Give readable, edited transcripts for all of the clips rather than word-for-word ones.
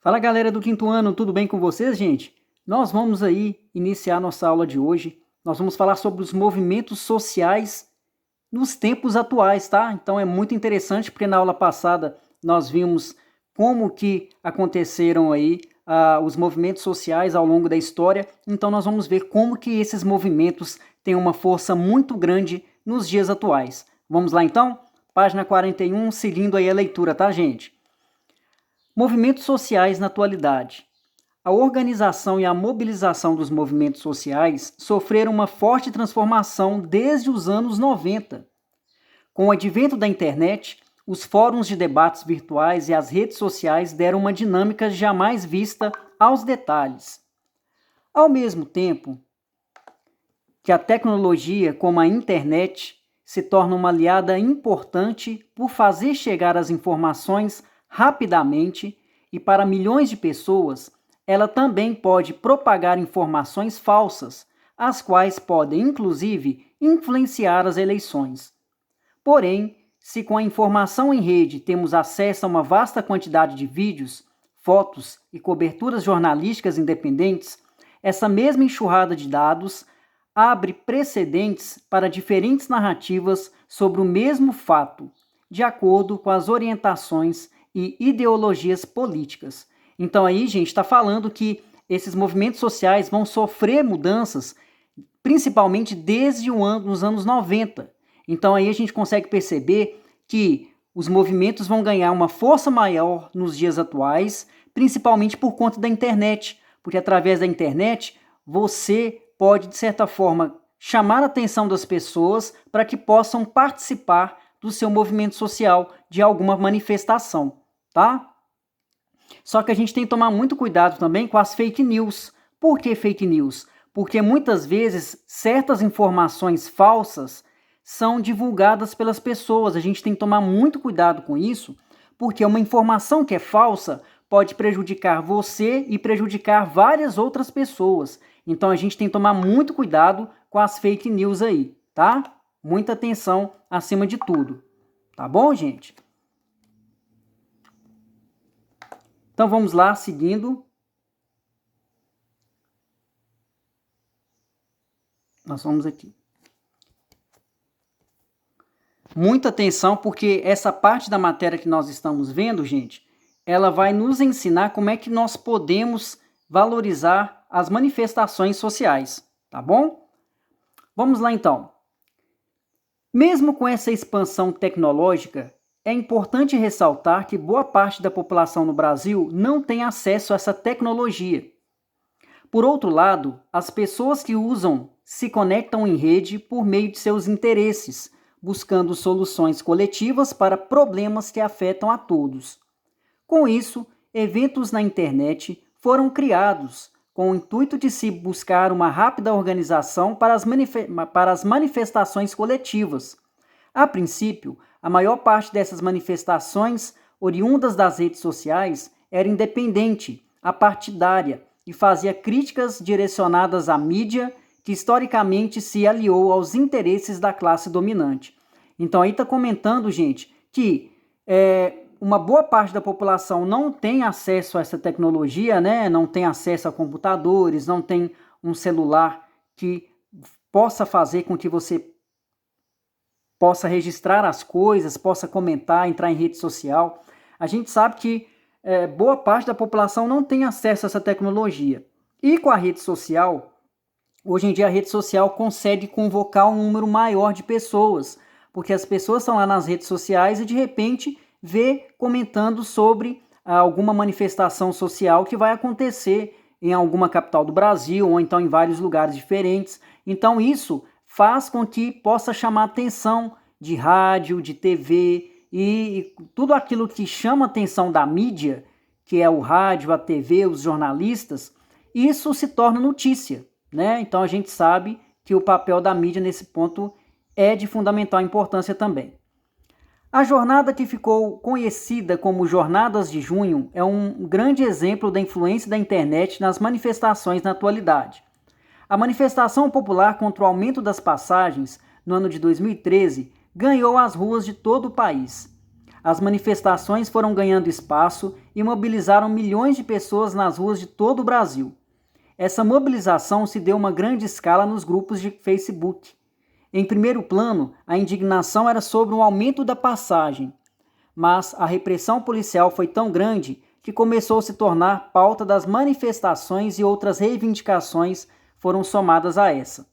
Fala galera do quinto ano, tudo bem com vocês, gente? Nós vamos aí iniciar nossa aula de hoje. Nós vamos falar sobre os movimentos sociais nos tempos atuais, tá? Então é muito interessante porque na aula passada nós vimos como que aconteceram aí os movimentos sociais ao longo da história. Então nós vamos ver como que esses movimentos têm uma força muito grande nos dias atuais. Vamos lá então? Página 41, seguindo aí a leitura, tá, gente? Movimentos sociais na atualidade. A organização e a mobilização dos movimentos sociais sofreram uma forte transformação desde os anos 90. Com o advento da internet, os fóruns de debates virtuais e as redes sociais deram uma dinâmica jamais vista aos detalhes. Ao mesmo tempo que a tecnologia, como a internet, se torna uma aliada importante por fazer chegar as informações rapidamente e para milhões de pessoas, ela também pode propagar informações falsas, as quais podem, inclusive, influenciar as eleições. Porém, se com a informação em rede temos acesso a uma vasta quantidade de vídeos, fotos e coberturas jornalísticas independentes, essa mesma enxurrada de dados abre precedentes para diferentes narrativas sobre o mesmo fato, de acordo com as orientações e ideologias políticas. Então aí, gente, está falando que esses movimentos sociais vão sofrer mudanças, principalmente desde os anos 90. Então aí a gente consegue perceber que os movimentos vão ganhar uma força maior nos dias atuais, principalmente por conta da internet, porque através da internet você pode, de certa forma, chamar a atenção das pessoas para que possam participar do seu movimento social, de alguma manifestação, tá? Só que a gente tem que tomar muito cuidado também com as fake news. Por que fake news? Porque muitas vezes certas informações falsas são divulgadas pelas pessoas. A gente tem que tomar muito cuidado com isso, porque uma informação que é falsa pode prejudicar você e prejudicar várias outras pessoas. Então a gente tem que tomar muito cuidado com as fake news aí, tá? Muita atenção acima de tudo. Tá bom, gente? Então vamos lá, seguindo. Nós vamos aqui. Muita atenção, porque essa parte da matéria que nós estamos vendo, gente, ela vai nos ensinar como é que nós podemos valorizar as manifestações sociais, tá bom? Vamos lá então. Mesmo com essa expansão tecnológica, é importante ressaltar que boa parte da população no Brasil não tem acesso a essa tecnologia. Por outro lado, as pessoas que usam se conectam em rede por meio de seus interesses, buscando soluções coletivas para problemas que afetam a todos. Com isso, eventos na internet foram criados com o intuito de se buscar uma rápida organização para as manifestações coletivas. A princípio, a maior parte dessas manifestações, oriundas das redes sociais, era independente, apartidária e fazia críticas direcionadas à mídia que historicamente se aliou aos interesses da classe dominante. Então aí está comentando, gente, que uma boa parte da população não tem acesso a essa tecnologia, né? Não tem acesso a computadores, não tem um celular que possa fazer com que você possa registrar as coisas, possa comentar, entrar em rede social. A gente sabe que boa parte da população não tem acesso a essa tecnologia. E com a rede social, hoje em dia a rede social consegue convocar um número maior de pessoas, porque as pessoas estão lá nas redes sociais e de repente vê comentando sobre alguma manifestação social que vai acontecer em alguma capital do Brasil ou então em vários lugares diferentes. Então isso faz com que possa chamar a atenção de rádio, de TV e tudo aquilo que chama a atenção da mídia, que é o rádio, a TV, os jornalistas, isso se torna notícia, né? Então a gente sabe que o papel da mídia nesse ponto é de fundamental importância também. A jornada que ficou conhecida como Jornadas de Junho é um grande exemplo da influência da internet nas manifestações na atualidade. A manifestação popular contra o aumento das passagens, no ano de 2013, ganhou as ruas de todo o país. as manifestações foram ganhando espaço e mobilizaram milhões de pessoas nas ruas de todo o Brasil. Essa mobilização se deu uma grande escala nos grupos de Facebook. Em primeiro plano, a indignação era sobre o aumento da passagem, mas a repressão policial foi tão grande que começou a se tornar pauta das manifestações e outras reivindicações foram somadas a essa.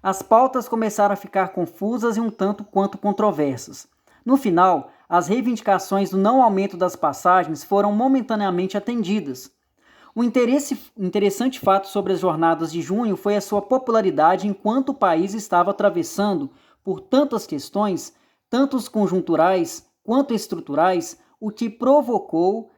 As pautas começaram a ficar confusas e um tanto quanto controversas. No final, as reivindicações do não aumento das passagens foram momentaneamente atendidas. O interessante fato sobre as jornadas de junho foi a sua popularidade enquanto o país estava atravessando por tantas questões, tanto conjunturais quanto estruturais, o que provocou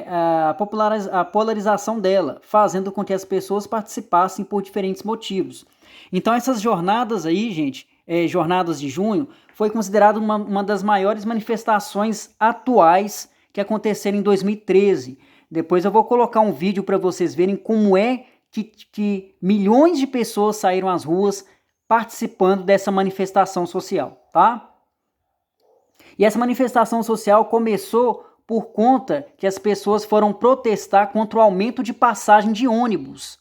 a polarização dela, fazendo com que as pessoas participassem por diferentes motivos. Então essas jornadas aí, gente, jornadas de junho, foi considerada uma das maiores manifestações atuais que aconteceram em 2013. Depois eu vou colocar um vídeo para vocês verem como é que milhões de pessoas saíram às ruas participando dessa manifestação social, tá? E essa manifestação social começou por conta que as pessoas foram protestar contra o aumento de passagem de ônibus.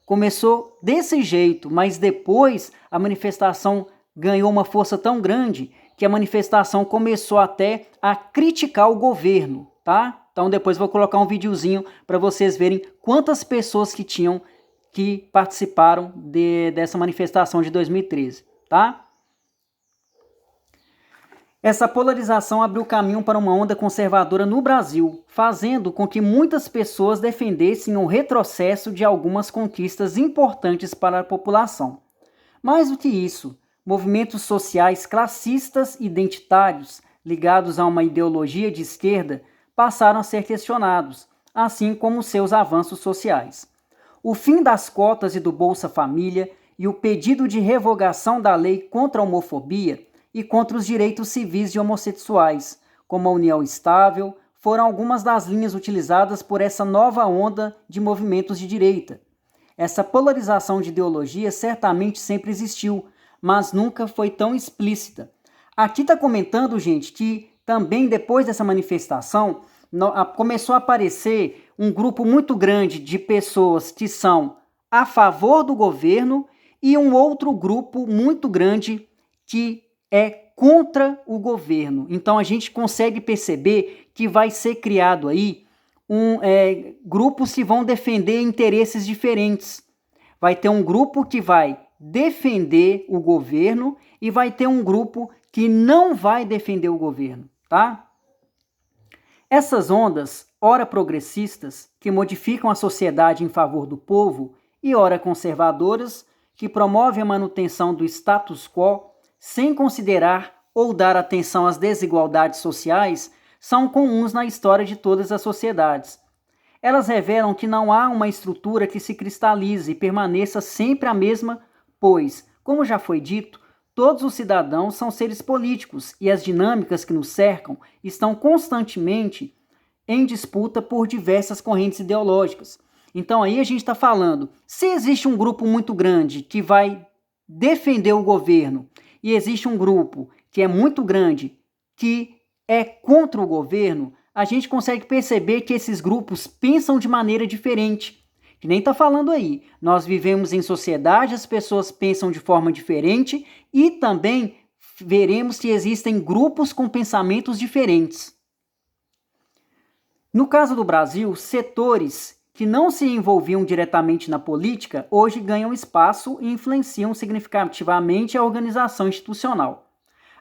Começou desse jeito, mas depois a manifestação ganhou uma força tão grande que a manifestação começou até a criticar o governo, tá? Então depois vou colocar um videozinho para vocês verem quantas pessoas que participaram dessa manifestação de 2013, tá? Essa polarização abriu caminho para uma onda conservadora no Brasil, fazendo com que muitas pessoas defendessem o retrocesso de algumas conquistas importantes para a população. Mais do que isso, movimentos sociais classistas identitários, ligados a uma ideologia de esquerda, passaram a ser questionados, assim como seus avanços sociais. O fim das cotas e do Bolsa Família e o pedido de revogação da lei contra a homofobia e contra os direitos civis de homossexuais, como a união estável, foram algumas das linhas utilizadas por essa nova onda de movimentos de direita. Essa polarização de ideologia certamente sempre existiu, mas nunca foi tão explícita. Aqui está comentando, gente, que também depois dessa manifestação começou a aparecer um grupo muito grande de pessoas que são a favor do governo e um outro grupo muito grande que é contra o governo. Então a gente consegue perceber que vai ser criado aí grupos que vão defender interesses diferentes. Vai ter um grupo que vai defender o governo e vai ter um grupo que não vai defender o governo, tá? Essas ondas, ora progressistas, que modificam a sociedade em favor do povo, e ora conservadoras, que promovem a manutenção do status quo, sem considerar ou dar atenção às desigualdades sociais, são comuns na história de todas as sociedades. Elas revelam que não há uma estrutura que se cristalize e permaneça sempre a mesma, pois, como já foi dito, todos os cidadãos são seres políticos e as dinâmicas que nos cercam estão constantemente em disputa por diversas correntes ideológicas. Então aí a gente está falando, se existe um grupo muito grande que vai defender o governo e existe um grupo que é muito grande que é contra o governo, a gente consegue perceber que esses grupos pensam de maneira diferente. Que nem está falando aí. Nós vivemos em sociedade, as pessoas pensam de forma diferente e também veremos que existem grupos com pensamentos diferentes. No caso do Brasil, setores que não se envolviam diretamente na política, hoje ganham espaço e influenciam significativamente a organização institucional.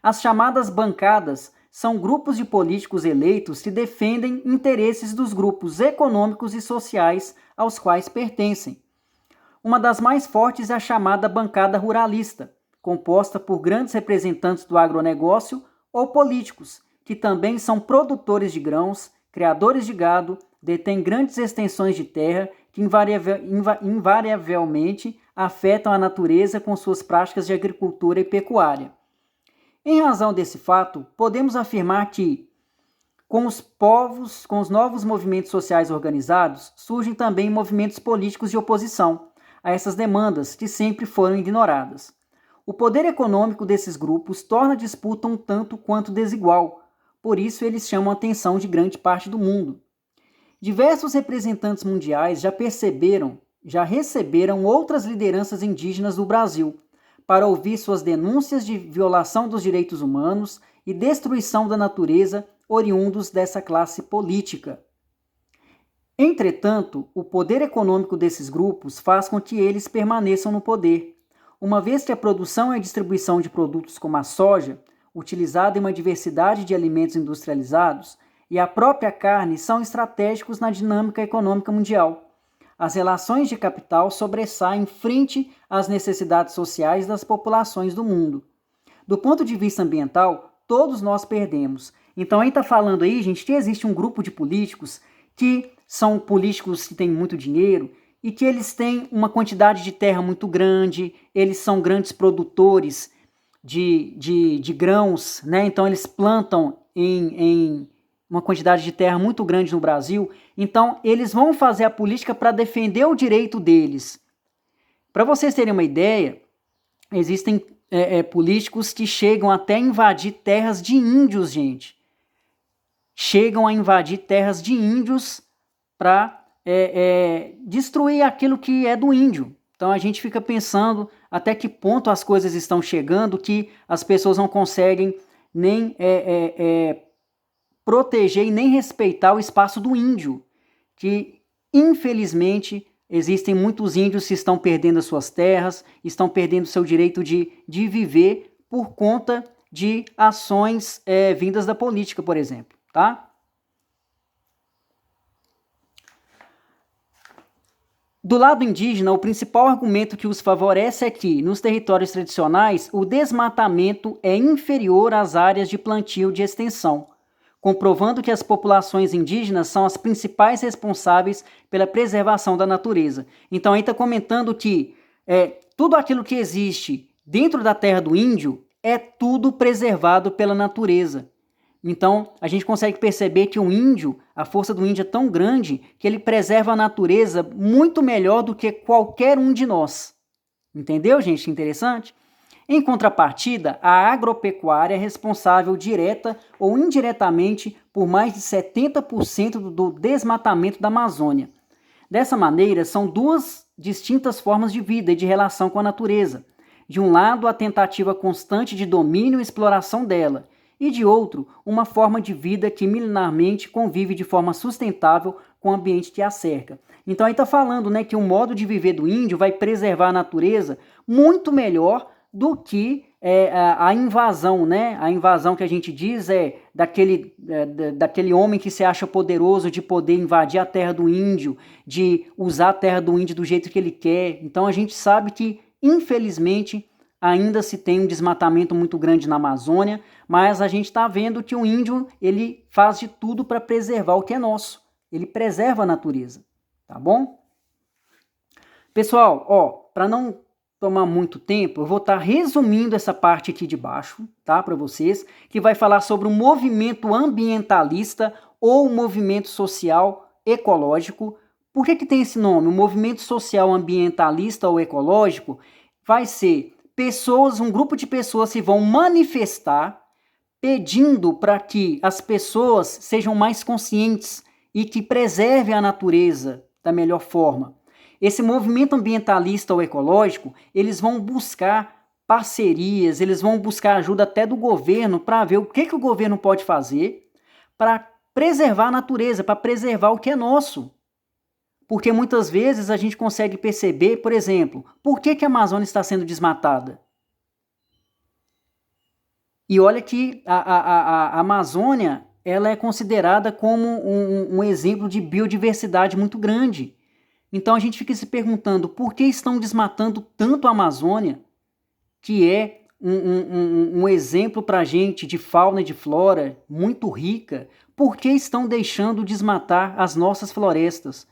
As chamadas bancadas são grupos de políticos eleitos que defendem interesses dos grupos econômicos e sociais aos quais pertencem. Uma das mais fortes é a chamada bancada ruralista, composta por grandes representantes do agronegócio ou políticos, que também são produtores de grãos, criadores de gado, detêm grandes extensões de terra que invariavelmente afetam a natureza com suas práticas de agricultura e pecuária. Em razão desse fato, podemos afirmar que, com os novos movimentos sociais organizados, surgem também movimentos políticos de oposição a essas demandas que sempre foram ignoradas. O poder econômico desses grupos torna a disputa um tanto quanto desigual, por isso eles chamam a atenção de grande parte do mundo. Diversos representantes mundiais já receberam outras lideranças indígenas do Brasil para ouvir suas denúncias de violação dos direitos humanos e destruição da natureza oriundos dessa classe política. Entretanto, o poder econômico desses grupos faz com que eles permaneçam no poder, uma vez que a produção e a distribuição de produtos como a soja, utilizada em uma diversidade de alimentos industrializados, e a própria carne são estratégicos na dinâmica econômica mundial. As relações de capital sobressaem frente às necessidades sociais das populações do mundo. Do ponto de vista ambiental, todos nós perdemos. Então, aí está falando aí, gente, que existe um grupo de políticos que são políticos que têm muito dinheiro e que eles têm uma quantidade de terra muito grande, eles são grandes produtores de grãos, né? Então eles plantam em uma quantidade de terra muito grande no Brasil, então eles vão fazer a política para defender o direito deles. Para vocês terem uma ideia, existem políticos que chegam até a invadir terras de índios, gente. Chegam a invadir terras de índios para destruir aquilo que é do índio. Então a gente fica pensando até que ponto as coisas estão chegando que as pessoas não conseguem nem proteger e nem respeitar o espaço do índio, que infelizmente existem muitos índios que estão perdendo as suas terras, estão perdendo seu direito de viver por conta de ações vindas da política, por exemplo, tá? Do lado indígena, o principal argumento que os favorece é que, nos territórios tradicionais, o desmatamento é inferior às áreas de plantio de extensão, comprovando que as populações indígenas são as principais responsáveis pela preservação da natureza. Então, aí está comentando que tudo aquilo que existe dentro da terra do índio é tudo preservado pela natureza. Então, a gente consegue perceber que o índio, a força do índio é tão grande que ele preserva a natureza muito melhor do que qualquer um de nós. Entendeu, gente? Interessante? Em contrapartida, a agropecuária é responsável direta ou indiretamente por mais de 70% do desmatamento da Amazônia. Dessa maneira, são duas distintas formas de vida e de relação com a natureza. De um lado, a tentativa constante de domínio e exploração dela, e de outro, uma forma de vida que milenarmente convive de forma sustentável com o ambiente que a cerca. Então aí está falando, né, que o modo de viver do índio vai preservar a natureza muito melhor do que a invasão, né? A invasão que a gente diz é daquele homem que se acha poderoso de poder invadir a terra do índio, de usar a terra do índio do jeito que ele quer. Então a gente sabe que, infelizmente, ainda se tem um desmatamento muito grande na Amazônia, mas a gente está vendo que o índio ele faz de tudo para preservar o que é nosso. Ele preserva a natureza, tá bom? Pessoal, para não tomar muito tempo, eu vou estar resumindo essa parte aqui de baixo, tá, para vocês, que vai falar sobre o movimento ambientalista ou movimento social ecológico. Por que tem esse nome? O movimento social ambientalista ou ecológico vai ser um grupo de pessoas que vão manifestar pedindo para que as pessoas sejam mais conscientes e que preservem a natureza da melhor forma. Esse movimento ambientalista ou ecológico, eles vão buscar parcerias, eles vão buscar ajuda até do governo para ver o que o governo pode fazer para preservar a natureza, para preservar o que é nosso. Porque muitas vezes a gente consegue perceber, por exemplo, por que a Amazônia está sendo desmatada? E olha que a Amazônia ela é considerada como um exemplo de biodiversidade muito grande. Então a gente fica se perguntando por que estão desmatando tanto a Amazônia, que é um exemplo para a gente de fauna e de flora muito rica, por que estão deixando desmatar as nossas florestas?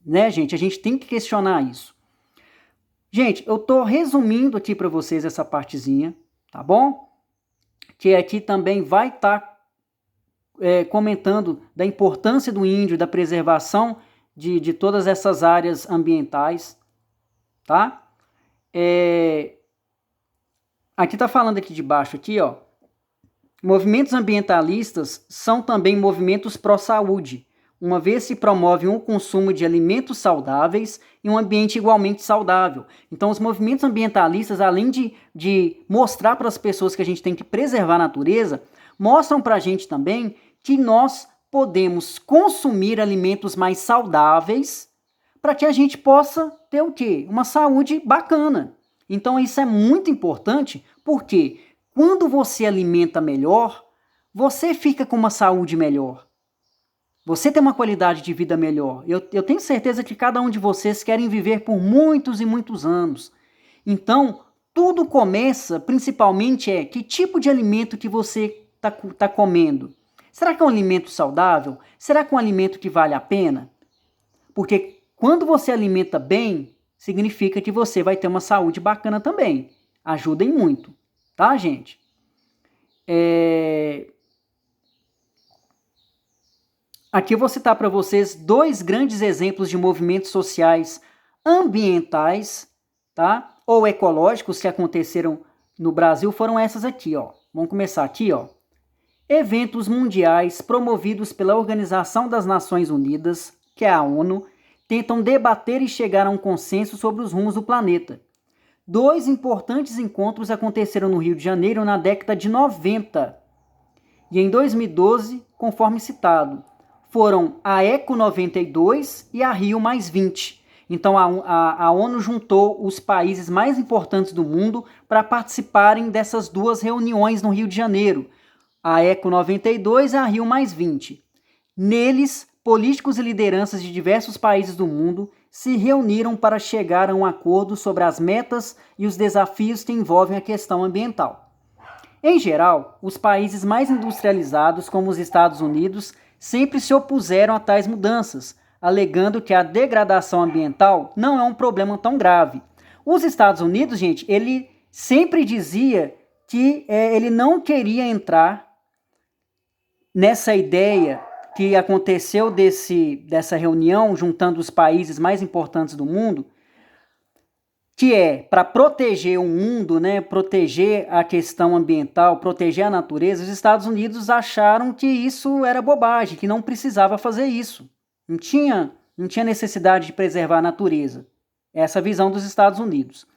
Né, gente? A gente tem que questionar isso. Gente, eu estou resumindo aqui para vocês essa partezinha, tá bom? Que aqui também vai estar comentando da importância do índio, da preservação de todas essas áreas ambientais, tá? Aqui está falando aqui de baixo, aqui, ó, Movimentos ambientalistas são também movimentos pró-saúde, uma vez se promove um consumo de alimentos saudáveis e um ambiente igualmente saudável. Então, os movimentos ambientalistas, além de mostrar para as pessoas que a gente tem que preservar a natureza, mostram para a gente também que nós podemos consumir alimentos mais saudáveis para que a gente possa ter o quê? Uma saúde bacana. Então, isso é muito importante, porque quando você alimenta melhor, você fica com uma saúde melhor. Você tem uma qualidade de vida melhor. Eu tenho certeza que cada um de vocês querem viver por muitos e muitos anos. Então, tudo começa, principalmente, que tipo de alimento que você está comendo. Será que é um alimento saudável? Será que é um alimento que vale a pena? Porque quando você alimenta bem, significa que você vai ter uma saúde bacana também. Ajudem muito, tá, gente? Aqui eu vou citar para vocês 2 grandes exemplos de movimentos sociais ambientais, tá? Ou ecológicos que aconteceram no Brasil, foram essas aqui, ó. Vamos começar aqui, ó. Eventos mundiais promovidos pela Organização das Nações Unidas, que é a ONU, tentam debater e chegar a um consenso sobre os rumos do planeta. 2 importantes encontros aconteceram no Rio de Janeiro na década de 90 e em 2012, conforme citado, foram a Eco 92 e a Rio +20. Então a ONU juntou os países mais importantes do mundo para participarem dessas 2 reuniões no Rio de Janeiro, a Eco 92 e a Rio +20. Neles, políticos e lideranças de diversos países do mundo se reuniram para chegar a um acordo sobre as metas e os desafios que envolvem a questão ambiental. Em geral, os países mais industrializados, como os Estados Unidos, sempre se opuseram a tais mudanças, alegando que a degradação ambiental não é um problema tão grave. Os Estados Unidos, gente, ele sempre dizia que ele não queria entrar nessa ideia que aconteceu dessa reunião, juntando os países mais importantes do mundo, que é para proteger o mundo, né, proteger a questão ambiental, proteger a natureza. Os Estados Unidos acharam que isso era bobagem, que não precisava fazer isso. Não tinha necessidade de preservar a natureza. Essa é a visão dos Estados Unidos.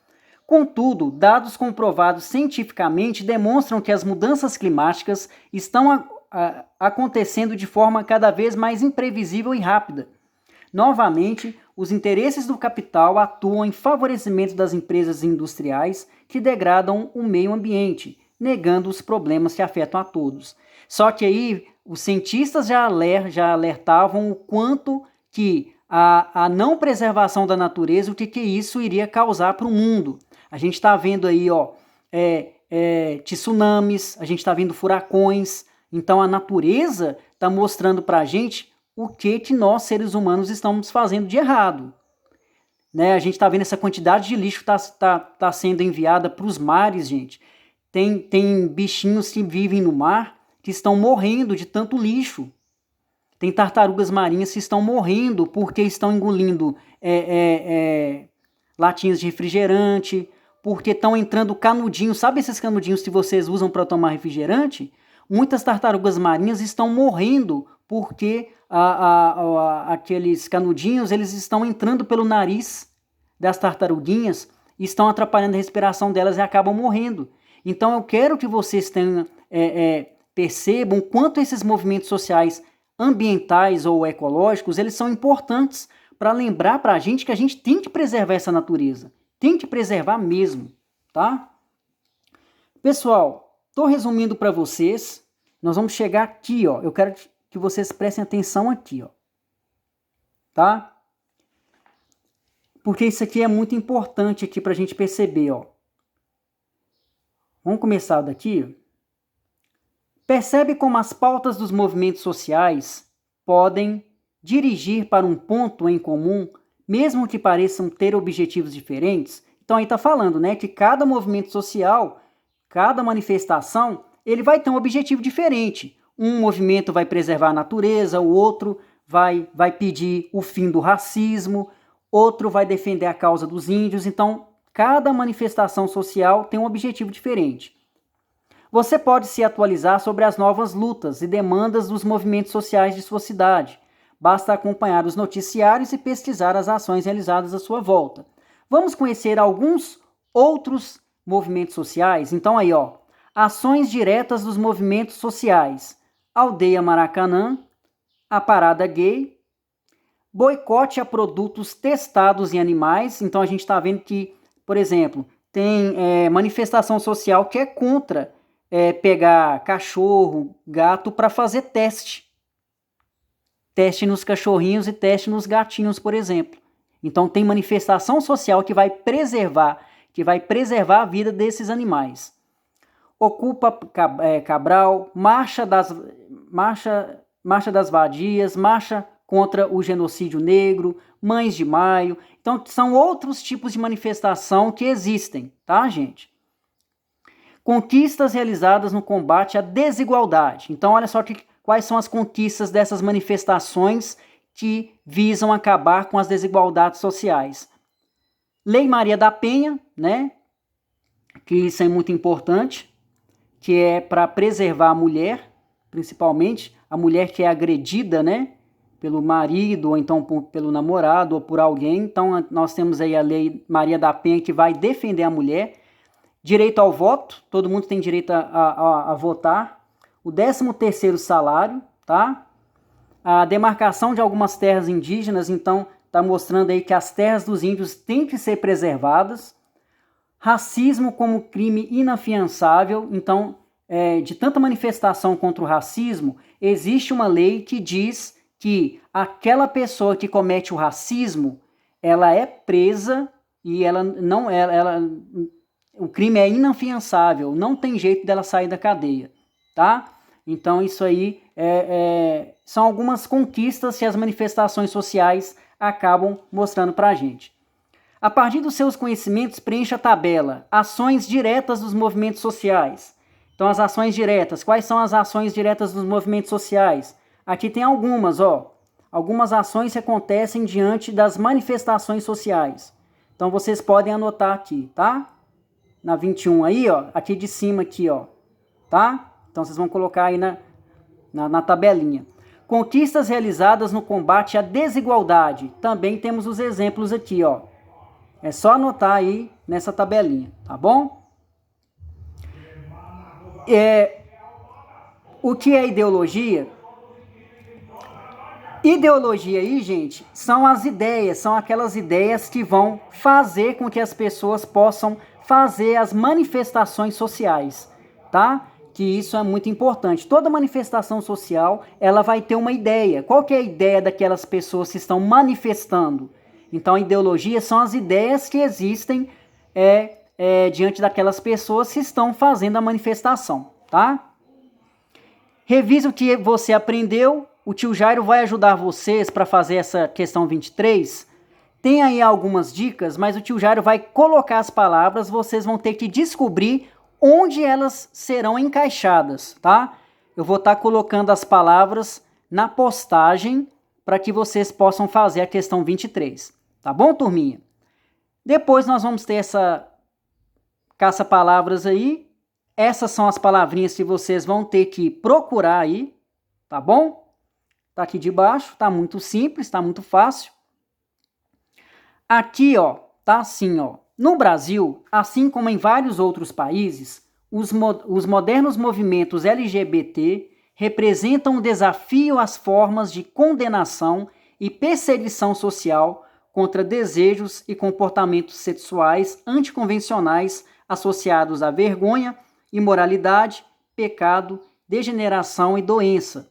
Contudo, dados comprovados cientificamente demonstram que as mudanças climáticas estão acontecendo de forma cada vez mais imprevisível e rápida. Novamente, os interesses do capital atuam em favorecimento das empresas industriais que degradam o meio ambiente, negando os problemas que afetam a todos. Só que aí os cientistas já alertavam o quanto que a não preservação da natureza, o que isso iria causar para o mundo. A gente está vendo aí tsunamis, a gente está vendo furacões. Então a natureza está mostrando para a gente o que nós, seres humanos, estamos fazendo de errado. Né? A gente está vendo essa quantidade de lixo que tá sendo enviada para os mares, gente. Tem bichinhos que vivem no mar que estão morrendo de tanto lixo. Tem tartarugas marinhas que estão morrendo porque estão engolindo latinhas de refrigerante, porque estão entrando canudinhos. Sabe esses canudinhos que vocês usam para tomar refrigerante? Muitas tartarugas marinhas estão morrendo porque aqueles canudinhos eles estão entrando pelo nariz das tartaruguinhas e estão atrapalhando a respiração delas e acabam morrendo. Então eu quero que vocês percebam quanto esses movimentos sociais ambientais ou ecológicos eles são importantes para lembrar para a gente que a gente tem que preservar essa natureza. Tem que preservar mesmo, tá? Pessoal, estou resumindo para vocês. Nós vamos chegar aqui, ó. Eu quero que vocês prestem atenção aqui, ó. Tá? Porque isso aqui é muito importante aqui para a gente perceber, ó. Vamos começar daqui. Percebe como as pautas dos movimentos sociais podem dirigir para um ponto em comum, mesmo que pareçam ter objetivos diferentes? Então aí está falando, né, que cada movimento social, cada manifestação, ele vai ter um objetivo diferente. Um movimento vai preservar a natureza, o outro vai pedir o fim do racismo, outro vai defender a causa dos índios. Então, cada manifestação social tem um objetivo diferente. Você pode se atualizar sobre as novas lutas e demandas dos movimentos sociais de sua cidade. Basta acompanhar os noticiários e pesquisar as ações realizadas à sua volta. Vamos conhecer alguns outros movimentos sociais? Então aí, ó, ações diretas dos movimentos sociais. Aldeia Maracanã, a Parada Gay, boicote a produtos testados em animais. Então a gente está vendo que, por exemplo, tem manifestação social que é contra pegar cachorro, gato para fazer teste. Teste nos cachorrinhos e teste nos gatinhos, por exemplo. Então tem manifestação social que vai preservar a vida desses animais. Ocupa Cabral, Marcha das Vadias, Marcha contra o genocídio negro, Mães de Maio. Então são outros tipos de manifestação que existem, tá, gente? Conquistas realizadas no combate à desigualdade. Então, olha só quais são as conquistas dessas manifestações que visam acabar com as desigualdades sociais. Lei Maria da Penha, né? Que isso é muito importante, que é para preservar a mulher, principalmente a mulher que é agredida, né? Pelo marido, ou então pelo namorado, ou por alguém. Então, nós temos aí a Lei Maria da Penha que vai defender a mulher. Direito ao voto, todo mundo tem direito a votar. O 13º salário, tá? A demarcação de algumas terras indígenas, então, está mostrando aí que as terras dos índios têm que ser preservadas. Racismo como crime inafiançável, então, de tanta manifestação contra o racismo, existe uma lei que diz que aquela pessoa que comete o racismo, ela é presa e o crime é inafiançável, não tem jeito dela sair da cadeia, tá? Então isso aí são algumas conquistas que as manifestações sociais acabam mostrando pra gente. A partir dos seus conhecimentos, preencha a tabela. Ações diretas dos movimentos sociais. Então as ações diretas, quais são as ações diretas dos movimentos sociais? Aqui tem algumas, ó. Algumas ações que acontecem diante das manifestações sociais. Então vocês podem anotar aqui, tá? Na 21 aí, ó, aqui de cima aqui, ó, tá? Então vocês vão colocar aí na tabelinha. Conquistas realizadas no combate à desigualdade. Também temos os exemplos aqui, ó. É só anotar aí nessa tabelinha, tá bom? O que é ideologia? Ideologia aí, gente, são as ideias, são aquelas ideias que vão fazer com que as pessoas possam fazer as manifestações sociais, tá? Que isso é muito importante. Toda manifestação social, ela vai ter uma ideia. Qual que é a ideia daquelas pessoas que estão manifestando? Então, a ideologia são as ideias que existem diante daquelas pessoas que estão fazendo a manifestação, tá? Revisa o que você aprendeu. O tio Jairo vai ajudar vocês para fazer essa questão 23. Tem aí algumas dicas, mas o tio Jairo vai colocar as palavras, vocês vão ter que descobrir onde elas serão encaixadas, tá? Eu vou estar colocando as palavras na postagem para que vocês possam fazer a questão 23. Tá bom, turminha? Depois nós vamos ter essa caça-palavras aí. Essas são as palavrinhas que vocês vão ter que procurar aí, tá bom? Tá aqui de baixo, tá muito simples, tá muito fácil. Aqui, ó, tá assim, ó. No Brasil, assim como em vários outros países, os modernos movimentos LGBT representam um desafio às formas de condenação e perseguição social contra desejos e comportamentos sexuais anticonvencionais associados à vergonha, imoralidade, pecado, degeneração e doença.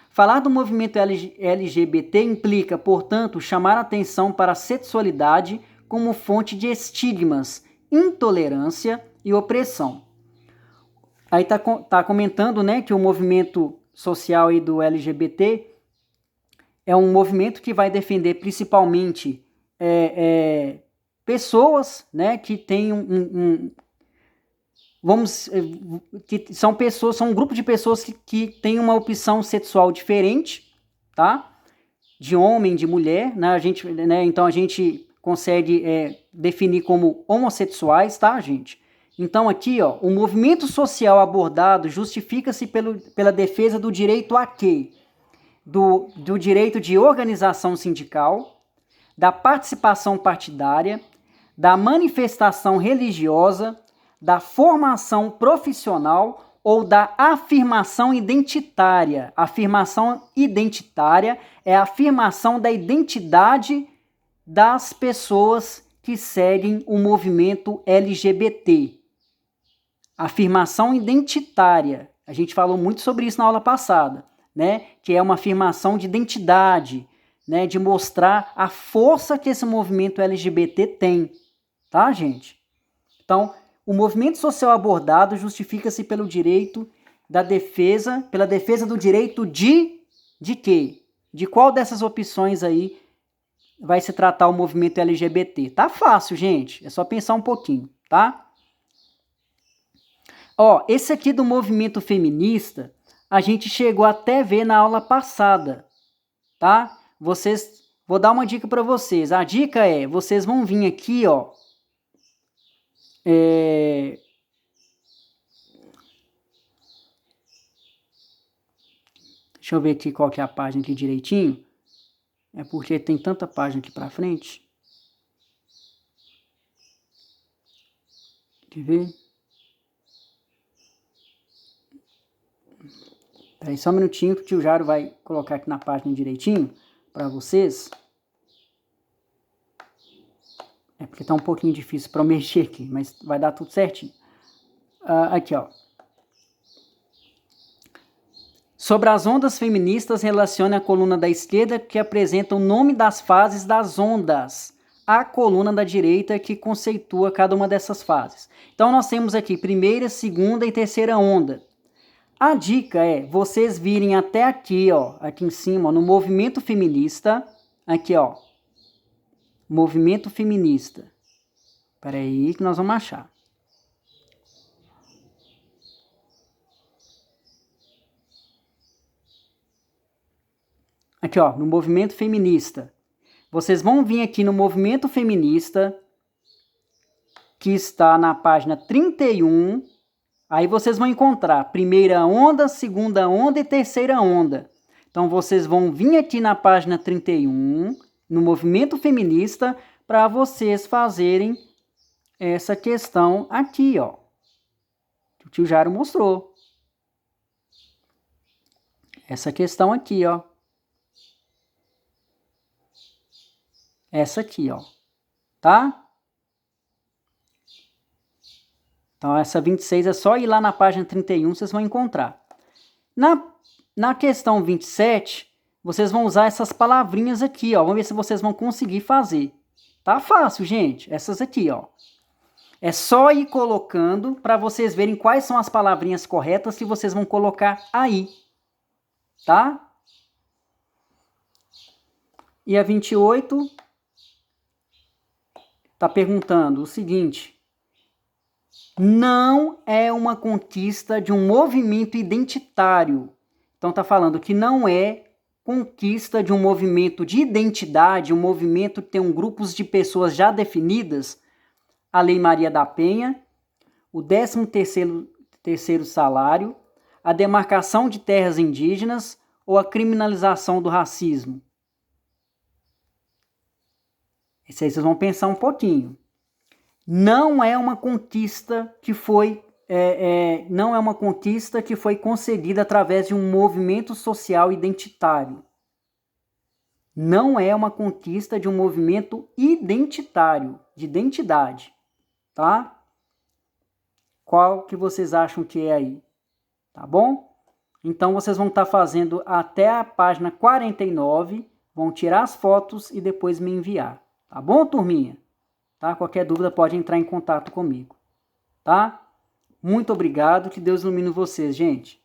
Falar do movimento LGBT implica, portanto, chamar atenção para a sexualidade como fonte de estigmas, intolerância e opressão. Aí tá comentando, né, que o movimento social aí do LGBT é um movimento que vai defender principalmente pessoas, né, que têm que são um grupo de pessoas que tem uma opção sexual diferente, tá? De homem, de mulher, né? Então a gente consegue definir como homossexuais, tá, gente? Então aqui, ó, o movimento social abordado justifica-se pela defesa do direito a quê? Do direito de organização sindical, da participação partidária, da manifestação religiosa, da formação profissional ou da afirmação identitária. Afirmação identitária é a afirmação da identidade das pessoas que seguem o movimento LGBT. Afirmação identitária. A gente falou muito sobre isso na aula passada, né? Que é uma afirmação de identidade, né? De mostrar a força que esse movimento LGBT tem, tá, gente? Então, o movimento social abordado justifica-se pelo direito da defesa, pela defesa do direito de quê? De qual dessas opções aí vai se tratar o movimento LGBT? Tá fácil, gente. É só pensar um pouquinho, tá? Ó, esse aqui do movimento feminista, a gente chegou até ver na aula passada, tá? Vou dar uma dica para vocês. A dica é, vocês vão vir aqui, ó. Deixa eu ver aqui qual que é a página aqui direitinho. É porque tem tanta página aqui para frente. Quer ver? Peraí só um minutinho que o tio Jaro vai colocar aqui na página direitinho para vocês. É porque tá um pouquinho difícil para eu mexer aqui, mas vai dar tudo certinho. Aqui, ó. Sobre as ondas feministas, relacione a coluna da esquerda que apresenta o nome das fases das ondas. A coluna da direita que conceitua cada uma dessas fases. Então, nós temos aqui primeira, segunda e terceira onda. A dica é vocês virem até aqui, ó, aqui em cima, ó, no movimento feminista. Aqui, ó. Movimento feminista. Espera aí que nós vamos achar. Aqui, ó, no movimento feminista. Vocês vão vir aqui no movimento feminista, que está na página 31. Aí vocês vão encontrar primeira onda, segunda onda e terceira onda. Então vocês vão vir aqui na página 31, no movimento feminista, para vocês fazerem essa questão aqui, ó. Que o tio Jaro mostrou. Essa questão aqui, ó. Essa aqui, ó. Tá? Então, essa 26 é só ir lá na página 31, vocês vão encontrar. Na questão 27, vocês vão usar essas palavrinhas aqui, ó. Vamos ver se vocês vão conseguir fazer. Tá fácil, gente. Essas aqui, ó. É só ir colocando para vocês verem quais são as palavrinhas corretas que vocês vão colocar aí. Tá? E a 28 tá perguntando o seguinte: não é uma conquista de um movimento identitário. Então tá falando que não é conquista de um movimento de identidade, um movimento que tem grupos de pessoas já definidas, a Lei Maria da Penha, o 13º salário, a demarcação de terras indígenas ou a criminalização do racismo. Isso aí vocês vão pensar um pouquinho. Não é uma conquista que foi concedida através de um movimento social identitário. Não é uma conquista de um movimento identitário, de identidade, tá? Qual que vocês acham que é aí? Tá bom? Então vocês vão estar fazendo até a página 49, vão tirar as fotos e depois me enviar. Tá bom, turminha? Tá? Qualquer dúvida pode entrar em contato comigo. Tá? Muito obrigado, que Deus ilumine vocês, gente.